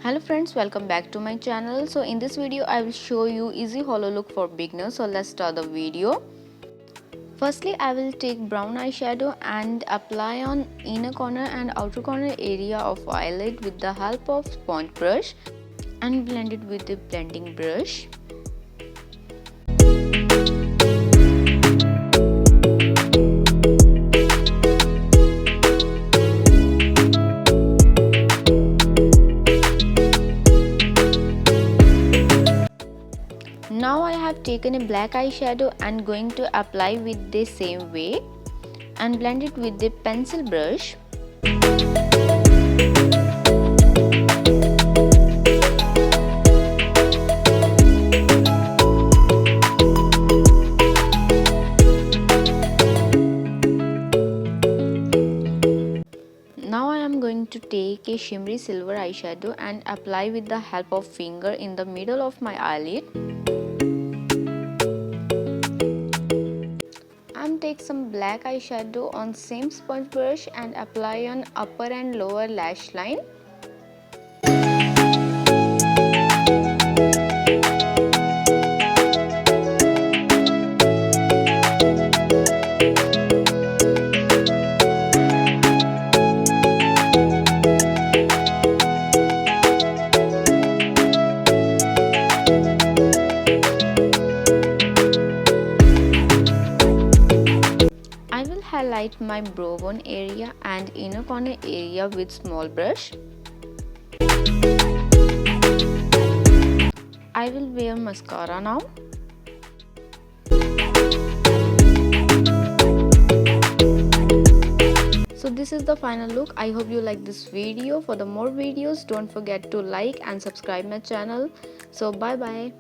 Hello friends, welcome back to my channel. So in this video I will show you easy hollow look for beginners. So let's start the video. Firstly, I will take brown eyeshadow and apply on inner corner and outer corner area of eyelid with the help of sponge brush and blend it with the blending brush. Now I have taken a black eyeshadow and going to apply with the same way and blend it with the pencil brush. Now I am going to take a shimmery silver eyeshadow and apply with the help of finger in the middle of my eyelid. Take some black eyeshadow on same sponge brush and apply on upper and lower lash line. Highlight my brow bone area and inner corner area with small brush. I will wear mascara now. So this is the final look. I hope you like this video. For the more videos, don't forget to like and subscribe my channel. So bye bye.